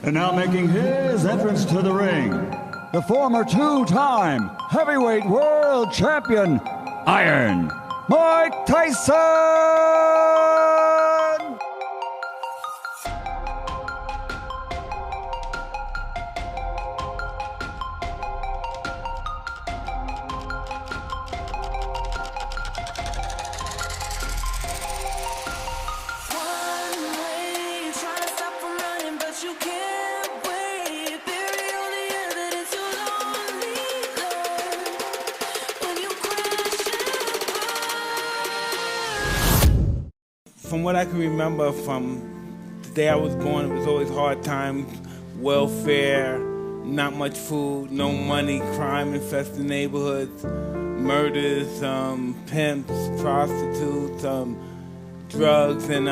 And now making his entrance to the ring, the former two-time heavyweight world champion, Iron Mike Tyson! From what I can remember from the day I was born, it was always hard times, welfare, not much food, no money, crime-infested neighborhoods, murders, pimps, prostitutes, drugs, and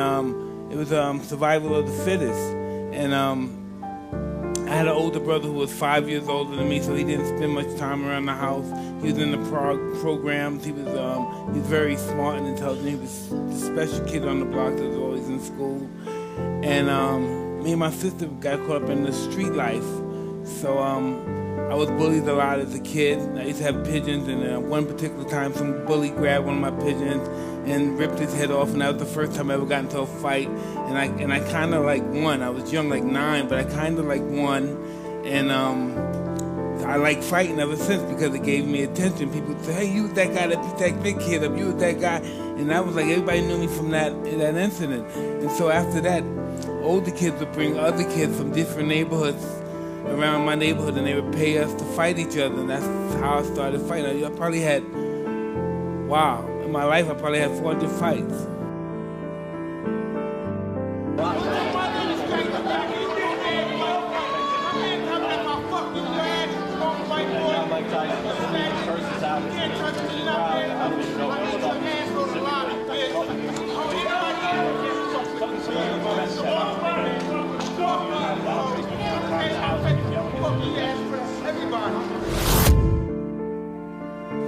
it was survival of the fittest. And I had an older brother who was 5 years older than me, so he didn't spend much time around the house. He was in the programs. He was very smart and intelligent. He was the special kid on the block that was always in school. And me and my sister got caught up in the street life. So I was bullied a lot as a kid. I used to have pigeons, and one particular time some bully grabbed one of my pigeons and ripped his head off, and that was the first time I ever got into a fight. And I kind of like won. I was young, like 9, but I kind of like won. And I like fighting ever since because it gave me attention. People would say, hey, you was that guy that beat that big kid up, you was that guy. And I was like, everybody knew me from that incident. And so after that, older kids would bring other kids from different neighborhoods around my neighborhood, and they would pay us to fight each other. And that's how I started fighting. I probably had, in my life, I probably had 400 fights.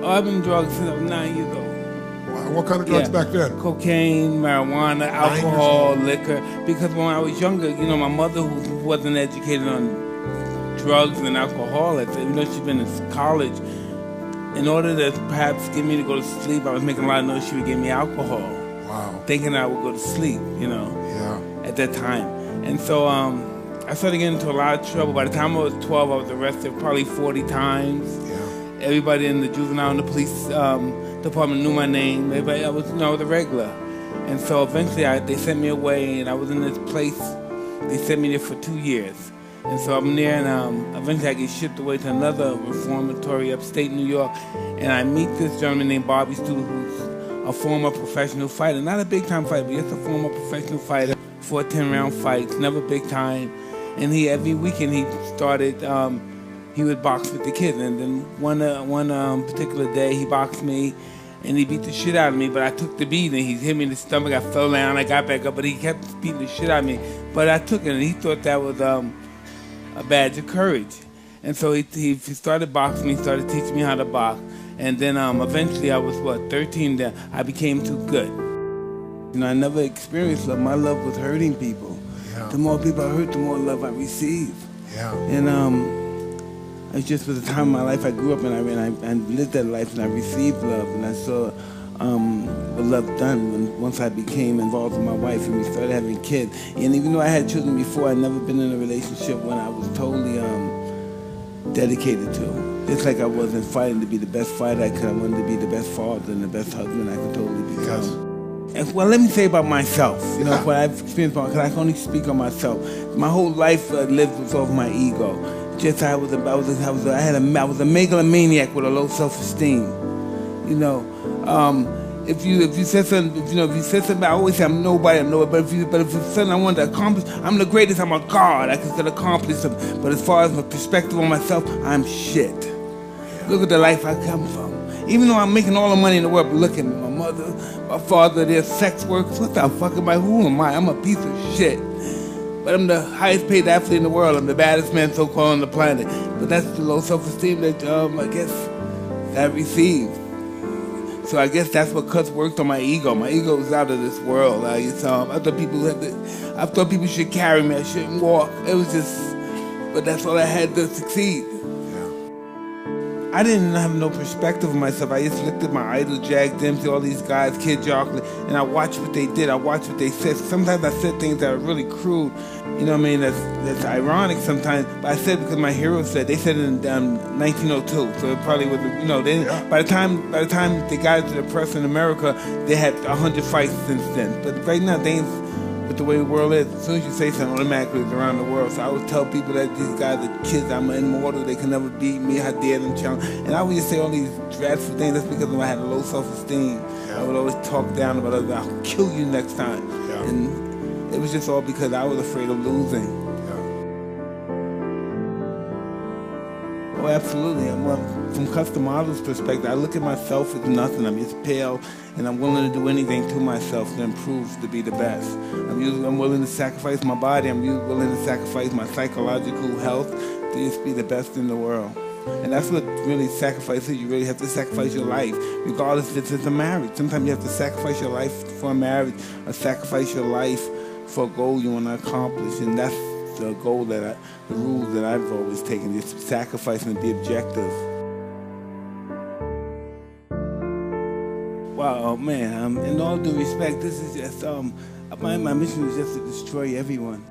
I've been drugged since I was 9 years old. Wow, what kind of drugs back then? Cocaine, marijuana, alcohol, liquor. Because when I was younger, my mother, who wasn't educated on drugs and alcohol, even though she'd been in college, in order to perhaps get me to go to sleep, I was making a lot of noise, she would give me alcohol. Wow. Thinking I would go to sleep, at that time. And so I started getting into a lot of trouble. By the time I was 12, I was arrested probably 40 times. Everybody in the juvenile and the police department knew my name. Everybody, I was a regular. And so eventually they sent me away, and I was in this place. They sent me there for 2 years. And so I'm there, and eventually I get shipped away to another reformatory upstate New York. And I meet this gentleman named Bobby Stu, who's a former professional fighter. Not a big-time fighter, but just a former professional fighter. 4 10-round fights, never big time. And every weekend he started... he would box with the kids, and then one particular day he boxed me, and he beat the shit out of me. But I took the beating. He hit me in the stomach. I fell down. I got back up, but he kept beating the shit out of me. But I took it, and he thought that was a badge of courage. And so he started boxing me, started teaching me how to box, and then eventually I was 13. Then I became too good. I never experienced love. My love was hurting people. Yeah. The more people I hurt, the more love I received. Yeah. And it just was a time in my life I grew up and I lived that life, and I received love, and I saw what love done once I became involved with my wife and we started having kids. And even though I had children before, I'd never been in a relationship when I was totally dedicated to. Just like I wasn't fighting to be the best fighter I could, I wanted to be the best father and the best husband I could totally become. And, well, let me say about myself, what I've experienced, because I can only speak on myself. My whole life lived with off my ego. Just I was a megalomaniac with a low self-esteem. If you said something, I always say I'm nobody, but if it's something I want to accomplish, I'm the greatest. I'm a god. I could accomplish something. But as far as my perspective on myself, I'm shit. Look at the life I come from. Even though I'm making all the money in the world, but look at me, my mother, my father, they're sex workers. What the fuck am I? Who am I? I'm a piece of shit. But I'm the highest paid athlete in the world. I'm the baddest man so-called on the planet. But that's the low self-esteem that I guess I received. So I guess that's what cuts worked on my ego. My ego is out of this world. Other people I thought people should carry me. I shouldn't walk. It was just, but that's all I had to succeed. I didn't have no perspective of myself. I just looked at my idol, Jack Dempsey, all these guys, Kid Jockler, and I watched what they did. I watched what they said. Sometimes I said things that are really crude. You know what I mean? That's ironic sometimes. But I said because my heroes said. They said it in 1902. So it probably was, you know, they, by the time they got into the press in America, they had 100 fights since then. But right now, they ain't. But the way the world is, as soon as you say something, automatically it's around the world. So I would tell people that these guys are kids, I'm immortal, they can never beat me, how dare them challenge. And I would just say all these dreadful things. That's because I had a low self-esteem. I would always talk down about others. I'll kill you next time. And it was just all because I was afraid of losing. Oh, absolutely. From custom models' perspective, I look at myself as nothing. I'm just pale, and I'm willing to do anything to myself to improve, to be the best. I'm willing to sacrifice my body. I'm willing to sacrifice my psychological health to just be the best in the world. And that's what really sacrifice is. You really have to sacrifice your life, regardless if it's a marriage. Sometimes you have to sacrifice your life for a marriage, or sacrifice your life for a goal you want to accomplish, and that's the goal the rules that I've always taken, is sacrifice and be objective. Wow, man, in all due respect, this is just, my mission is just to destroy everyone.